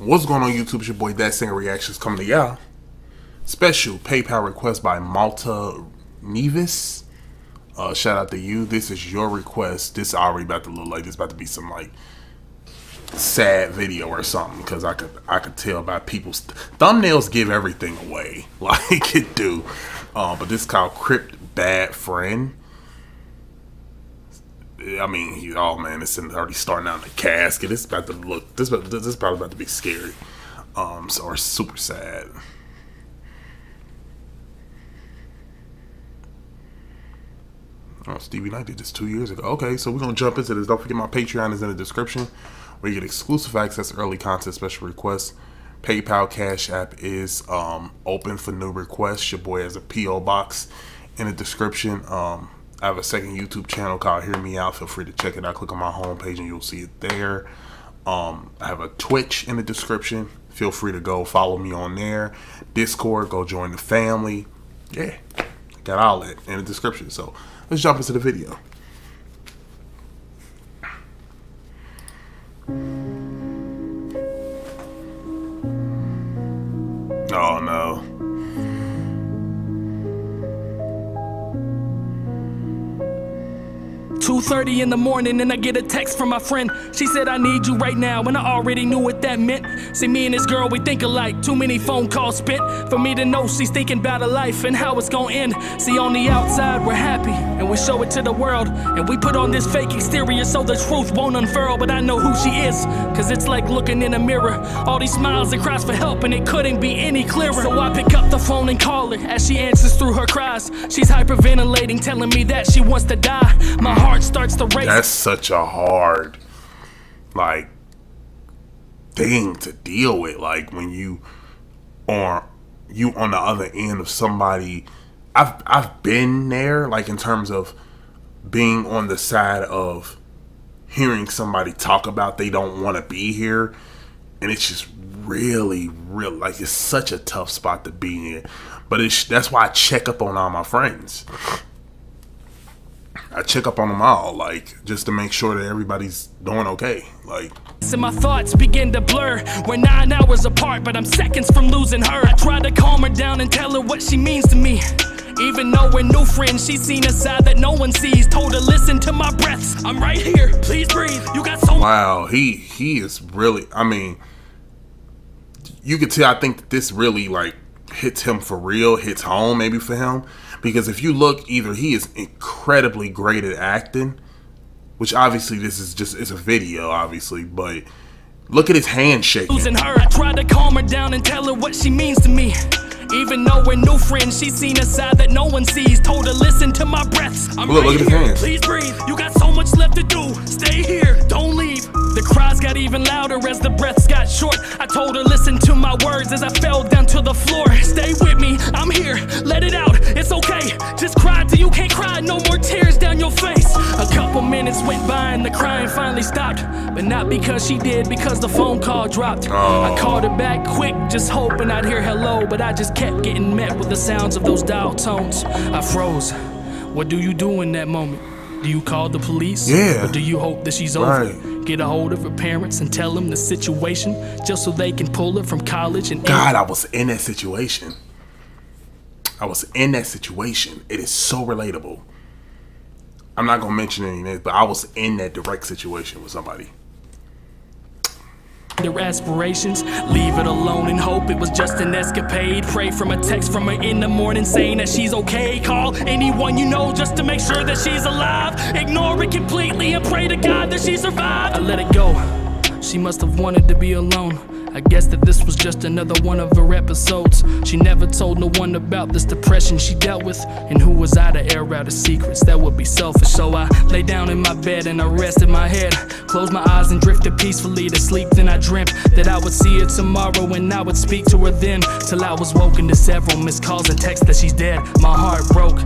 What's going on YouTube? It's your boy ThatSingerReactions coming to y'all. Special PayPal request by Malta Nevis. Shout out to you. This is your request. This already about to look like this about to be some like sad video or something, because I could tell by people's thumbnails give everything away like it do. But this is called Crypt Bad Friend. I mean, oh man, it's already starting out in the casket. It's about to look. This is probably about to be scary. Or super sad. Oh, Stevie Knight did this 2 years ago. Okay, so we're gonna jump into this. Don't forget my Patreon is in the description, where you get exclusive access, early content, special requests. PayPal, CashApp is open for new requests. Your boy has a PO box in the description. I have a second YouTube channel called Hear Me Out. Feel free to check it out. Click on my homepage and you'll see it there. I have a Twitch in the description. Feel free to go follow me on there. Discord, go join the family. Yeah, got all that in the description. So let's jump into the video. Oh no. 2:30 in the morning and I get a text from my friend. She said, I need you right now, and I already knew what that meant. See, me and this girl, we think alike. Too many phone calls spent for me to know she's thinking about her life and how it's gonna end. See, on the outside we're happy and we show it to the world, and we put on this fake exterior so the truth won't unfurl. But I know who she is, cause it's like looking in a mirror. All these smiles and cries for help, and it couldn't be any clearer. So I pick up the phone and call her as she answers through her cries. She's hyperventilating, telling me that she wants to die. My heart starts to race. That's such a hard like thing to deal with, like when you on the other end of somebody. I've been there, like in terms of being on the side of hearing somebody talk about they don't want to be here, and it's just really like it's such a tough spot to be in. But that's why I check up on all my friends. I check up on them all, like, just to make sure that everybody's doing okay. Like, and my thoughts begin to blur. We're 9 hours apart, but I'm seconds from losing her. I try to calm her down and tell her what she means to me. Even though we're new friends, she's seen a side that no one sees. Told her, listen to my breaths. I'm right here. Please breathe. You got so. Wow, he is really. I mean, you could tell. I think that this really like hits him for real. Hits home maybe for him. Because if you look, either he is incredibly great at acting, which obviously this is just, it's a video, obviously, but look at his hand shaking. Losing her, I tried to calm her down and tell her what she means to me. Even though we're new friends, she's seen a side that no one sees. Told her, listen to my breaths. I'm look at his hands. Please breathe. You got so much left to do. Stay here. Don't leave. The cries got even louder as the breaths got short. I told her, listen to my words as I fell down to the floor. Stay with me. I'm here. Let it out. It's okay. Just cry till you can't cry. No more tears down your face. A couple minutes went by and the crying finally stopped. But not because she did, because the phone call dropped. I called her back quick, just hoping I'd hear hello. But I just kept getting met with the sounds of those dial tones. I froze. What do you do in that moment? Do you call the police? Yeah. Or do you hope that she's over? Get a hold of her parents and tell them the situation, just so they can pull her from college and... God, I was in that situation. I was in that situation. It is so relatable. I'm not gonna mention any names, but I was in that direct situation with somebody. Their aspirations, leave it alone and hope it was just an escapade. Pray from a text from her in the morning saying that she's okay. Call anyone you know just to make sure that she's alive. Ignore it completely and pray to God that she survived. I let it go. She must have wanted to be alone. I guess that this was just another one of her episodes. She never told no one about this depression she dealt with, and who was I to air out her secrets? That would be selfish. So I lay down in my bed and I rested my head, closed my eyes and drifted peacefully to sleep. Then I dreamt that I would see her tomorrow and I would speak to her then, till I was woken to several missed calls and texts that she's dead. My heart broke.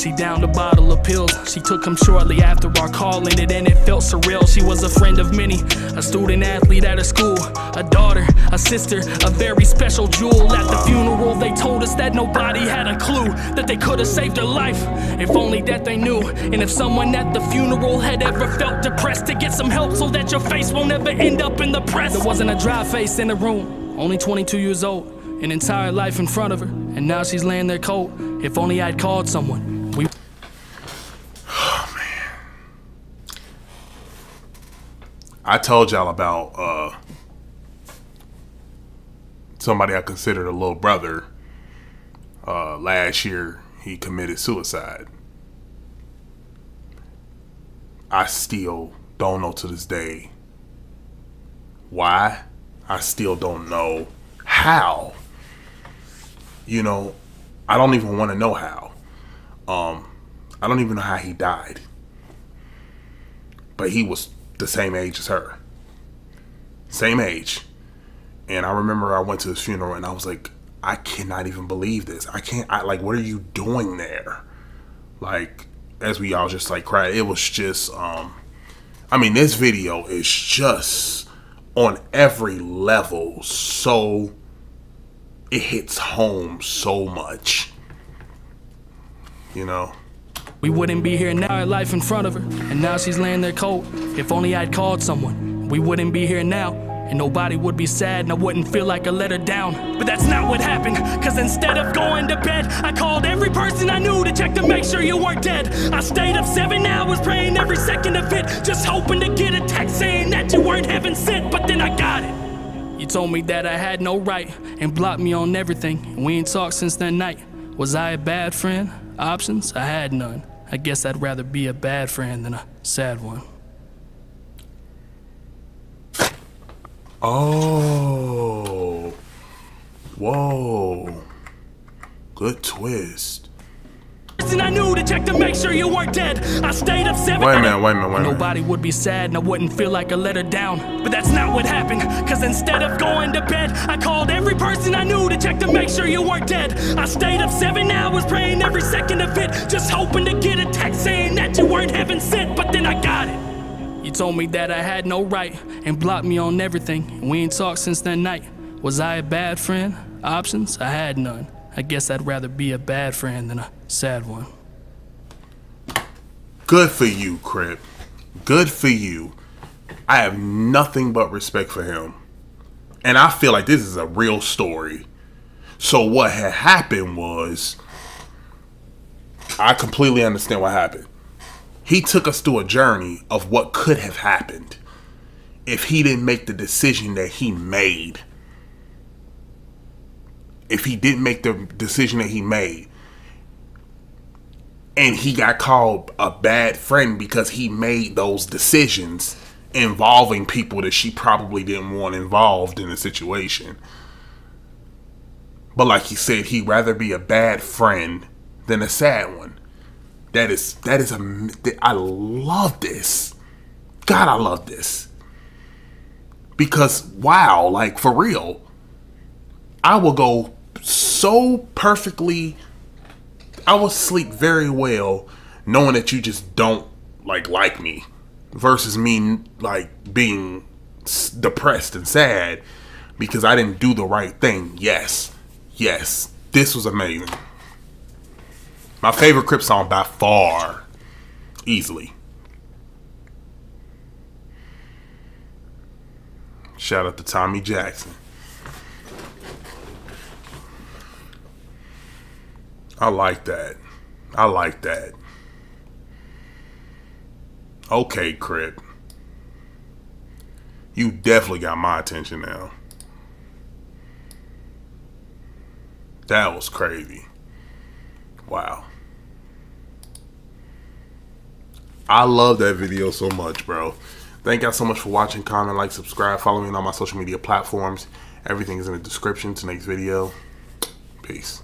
She downed a bottle of pills. She took them shortly after our call ended, and it felt surreal. She was a friend of many, a student athlete at her school, a daughter, a sister, a very special jewel. At the funeral they told us that nobody had a clue that they could have saved her life, if only that they knew. And if someone at the funeral had ever felt depressed, to get some help so that your face won't ever end up in the press. There wasn't a dry face in the room, only 22 years old, an entire life in front of her, and now she's laying there cold. If only I'd called someone. Oh man, I told y'all about somebody I considered a little brother. Last year he committed suicide. I still don't know to this day why. I still don't know how. You know, I don't even want to know how. I don't even know how he died. But he was the same age as her. Same age. And I remember I went to his funeral and I was like, I cannot even believe this. Like, what are you doing there? Like, as we all just like cried. It was just, I mean, this video is just on every level. So it hits home so much, you know. We wouldn't be here now, her life in front of her, and now she's laying there cold. If only I'd called someone. We wouldn't be here now, and nobody would be sad, and I wouldn't feel like I let her down. But that's not what happened, cause instead of going to bed, I called every person I knew to check to make sure you weren't dead. I stayed up 7 hours praying every second of it, just hoping to get a text saying that you weren't heaven sent, but then I got it. You told me that I had no right, and blocked me on everything, and we ain't talked since that night. Was I a bad friend? Options? I had none. I guess I'd rather be a bad friend than a sad one. Oh. Whoa. Good twist. And I knew to check to make sure you weren't dead. I stayed up 7 Wait a minute. Nobody would be sad and I wouldn't feel like I let her down. But that's not what happened, cause instead of going to bed, I called every person I knew to check to make sure you weren't dead. I stayed up 7 hours praying every second of it, just hoping to get a text saying that you weren't heaven sent, but then I got it. You told me that I had no right, and blocked me on everything, and we ain't talked since that night. Was I a bad friend? Options? I had none. I guess I'd rather be a bad friend than a sad one. Good for you, Crypt. Good for you. I have nothing but respect for him. And I feel like this is a real story. So what had happened was, I completely understand what happened. He took us through a journey of what could have happened if he didn't make the decision that he made. If he didn't make the decision that he made, and he got called a bad friend because he made those decisions involving people that she probably didn't want involved in the situation. But like he said, he'd rather be a bad friend than a sad one. I love this. God, I love this. Because, wow, like, for real, I will go so perfectly, I will sleep very well knowing that you just don't like me, versus me like being depressed and sad because I didn't do the right thing. Yes, this was amazing. My favorite Crypt song by far, easily. Shout out to Tommy Jackson. I like that. I like that. Okay, Crypt. You definitely got my attention now. That was crazy. Wow. I love that video so much, bro. Thank y'all so much for watching. Comment, like, subscribe. Follow me on all my social media platforms. Everything is in the description to next video. Peace.